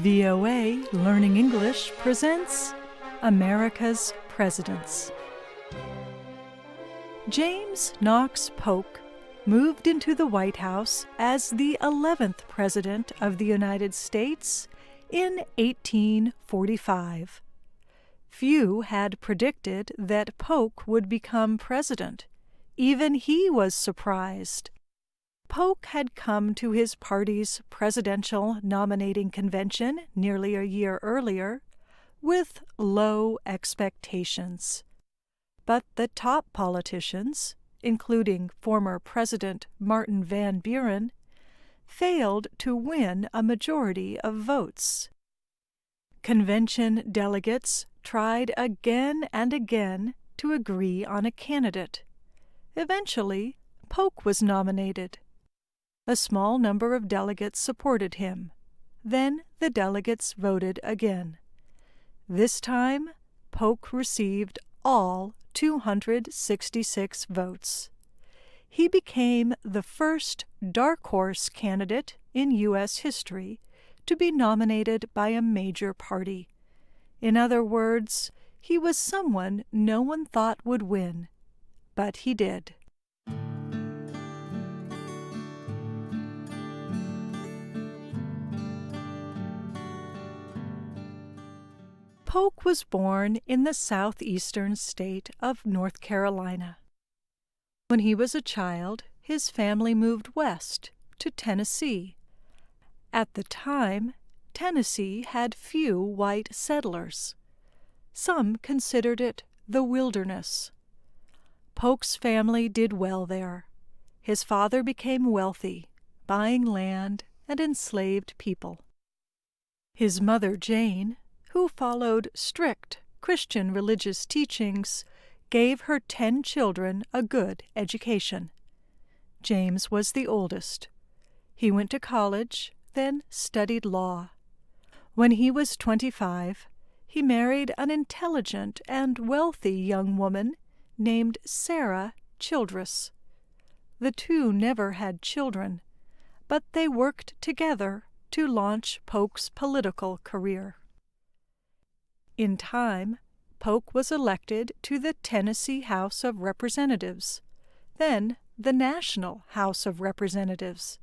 VOA Learning English presents America's Presidents. James Knox Polk moved into the White House as the 11th President of the United States in 1845. Few had predicted that Polk would become president. Even he was surprised. Polk had come to his party's presidential nominating convention nearly a year earlier with low expectations. But the top politicians, including former President Martin Van Buren, failed to win a majority of votes. Convention delegates tried again and again to agree on a candidate. Eventually, Polk was nominated. A small number of delegates supported him. Then the delegates voted again. This time, Polk received all 266 votes. He became the first dark horse candidate in U.S. history to be nominated by a major party. In other words, he was someone no one thought would win, but he did. Polk was born in the southeastern state of North Carolina. When he was a child, his family moved west to Tennessee. At the time, Tennessee had few white settlers. Some considered it the wilderness. Polk's family did well there. His father became wealthy, buying land and enslaved people. His mother, Jane, who followed strict Christian religious teachings, gave her 10 children a good education. James was the oldest. He went to college, then studied law. When he was 25, he married an intelligent and wealthy young woman named Sarah Childress. The two never had children, but they worked together to launch Polk's political career. In time, Polk was elected to the Tennessee House of Representatives, then the National House of Representatives.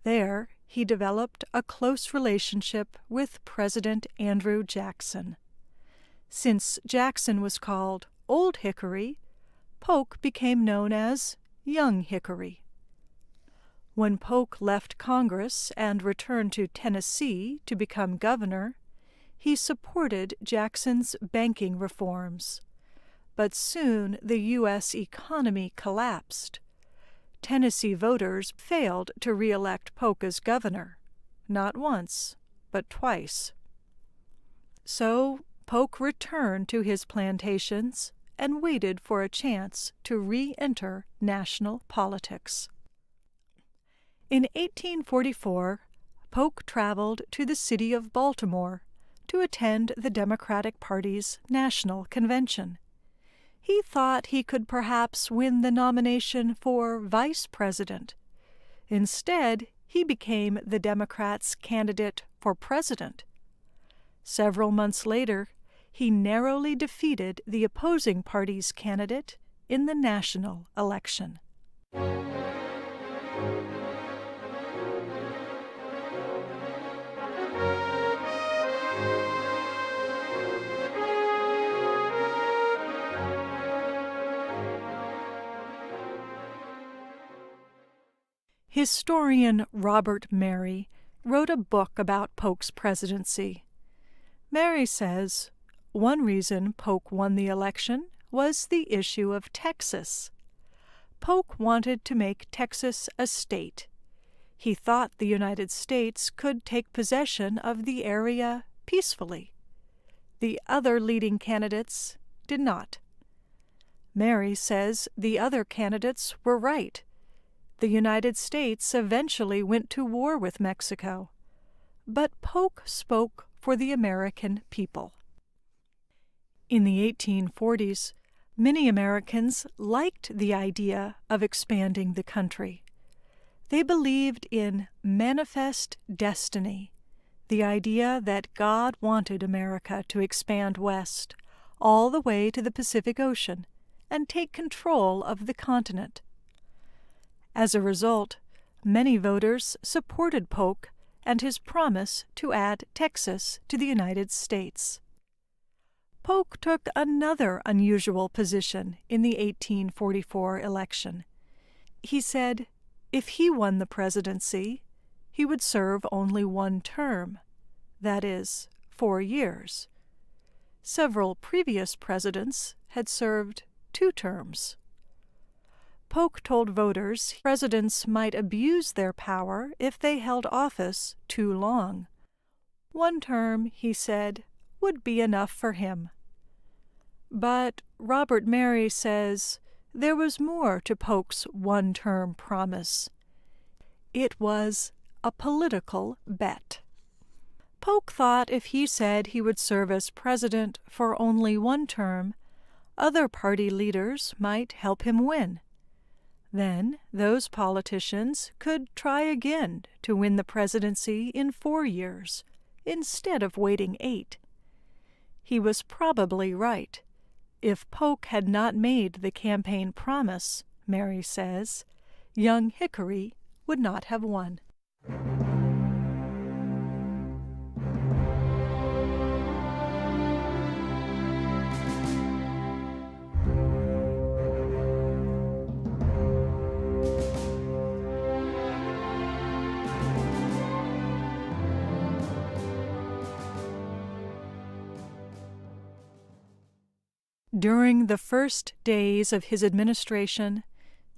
There, he developed a close relationship with President Andrew Jackson. Since Jackson was called Old Hickory, Polk became known as Young Hickory. When Polk left Congress and returned to Tennessee to become governor, he supported Jackson's banking reforms. But soon the U.S. economy collapsed. Tennessee voters failed to re-elect Polk as governor, not once, but twice. So Polk returned to his plantations and waited for a chance to re-enter national politics. In 1844, Polk traveled to the city of Baltimore to attend the Democratic Party's national convention. He thought he could perhaps win the nomination for vice president. Instead, he became the Democrats' candidate for president. Several months later, he narrowly defeated the opposing party's candidate in the national election. Historian Robert Mary wrote a book about Polk's presidency. Mary says, one reason Polk won the election was the issue of Texas. Polk wanted to make Texas a state. He thought the United States could take possession of the area peacefully. The other leading candidates did not. Mary says the other candidates were right. The United States eventually went to war with Mexico, but Polk spoke for the American people. In the 1840s, many Americans liked the idea of expanding the country. They believed in manifest destiny, the idea that God wanted America to expand west, all the way to the Pacific Ocean, and take control of the continent. As a result, many voters supported Polk and his promise to add Texas to the United States. Polk took another unusual position in the 1844 election. He said if he won the presidency, he would serve only one term, that is, 4 years. Several previous presidents had served 2 terms. Polk told voters presidents might abuse their power if they held office too long. 1 term, he said, would be enough for him. But Robert Mary says there was more to Polk's 1-term promise. It was a political bet. Polk thought if he said he would serve as president for only 1 term, other party leaders might help him win. Then those politicians could try again to win the presidency in 4 years, instead of waiting 8. He was probably right. If Polk had not made the campaign promise, Mary says, young Hickory would not have won. During the first days of his administration,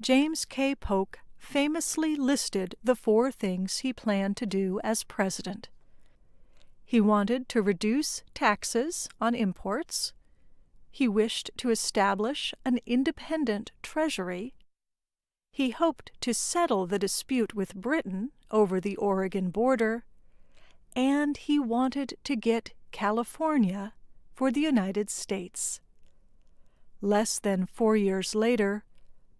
James K. Polk famously listed the 4 things he planned to do as president. He wanted to reduce taxes on imports. He wished to establish an independent treasury. He hoped to settle the dispute with Britain over the Oregon border. And he wanted to get California for the United States. Less than 4 years later,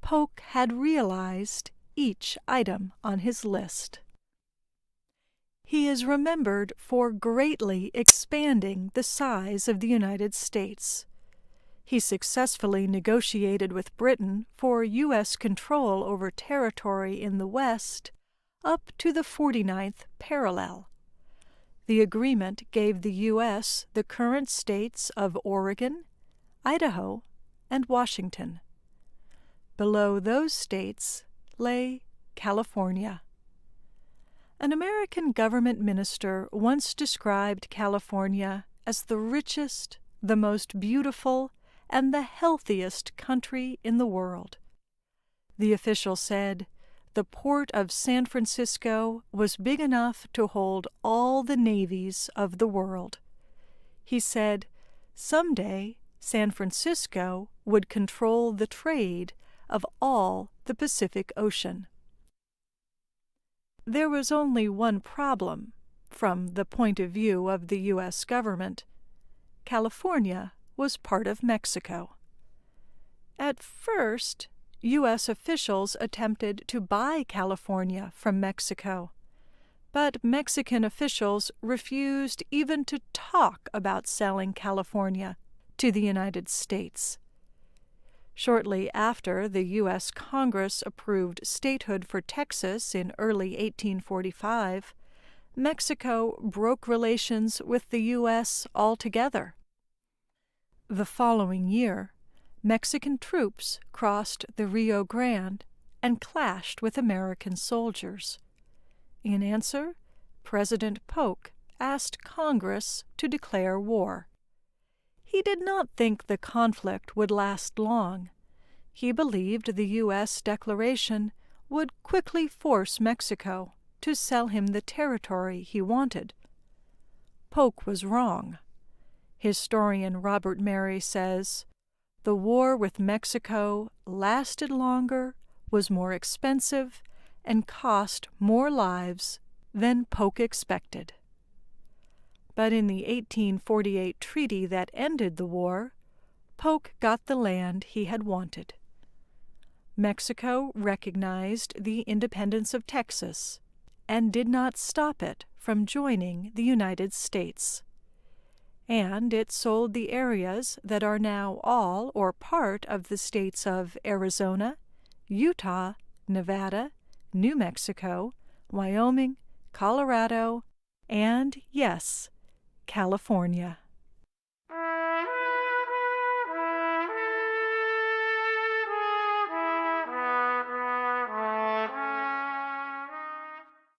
Polk had realized each item on his list. He is remembered for greatly expanding the size of the United States. He successfully negotiated with Britain for U.S. control over territory in the West up to the 49th parallel. The agreement gave the U.S. the current states of Oregon, Idaho, and Washington. Below those states lay California. An American government minister once described California as the richest, the most beautiful, and the healthiest country in the world. The official said the port of San Francisco was big enough to hold all the navies of the world. He said, someday San Francisco would control the trade of all the Pacific Ocean. There was only one problem from the point of view of the U.S. government. California was part of Mexico. At first, U.S. officials attempted to buy California from Mexico, but Mexican officials refused even to talk about selling California to the United States. Shortly after the U.S. Congress approved statehood for Texas in early 1845, Mexico broke relations with the U.S. altogether. The following year, Mexican troops crossed the Rio Grande and clashed with American soldiers. In answer, President Polk asked Congress to declare war. He did not think the conflict would last long. He believed the U.S. declaration would quickly force Mexico to sell him the territory he wanted. Polk was wrong. Historian Robert Mary says, "The war with Mexico lasted longer, was more expensive, and cost more lives than Polk expected." But in the 1848 treaty that ended the war, Polk got the land he had wanted. Mexico recognized the independence of Texas and did not stop it from joining the United States. And it sold the areas that are now all or part of the states of Arizona, Utah, Nevada, New Mexico, Wyoming, Colorado, and, yes, California.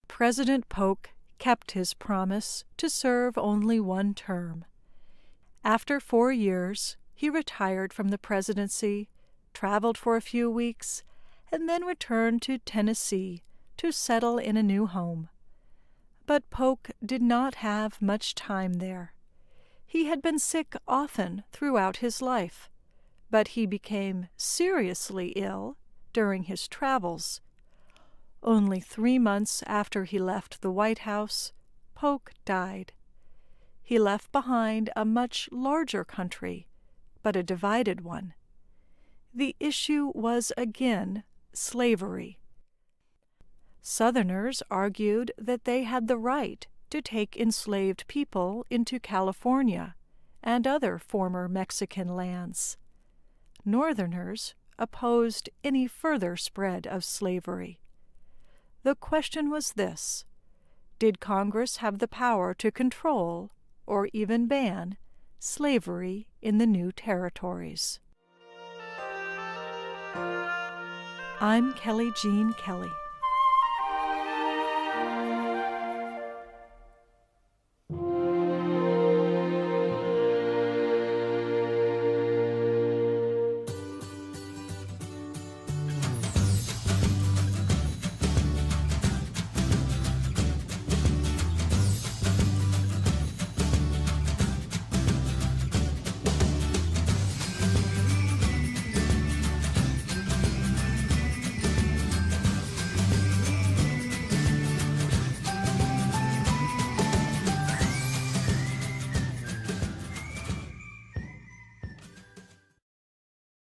President Polk kept his promise to serve only one term. After 4 years, he retired from the presidency, traveled for a few weeks, and then returned to Tennessee to settle in a new home. But Polk did not have much time there. He had been sick often throughout his life, but he became seriously ill during his travels. Only 3 months after he left the White House, Polk died. He left behind a much larger country, but a divided one. The issue was again slavery. Southerners argued that they had the right to take enslaved people into California and other former Mexican lands. Northerners opposed any further spread of slavery. The question was this: did Congress have the power to control, or even ban, slavery in the new territories? I'm Kelly Jean Kelly.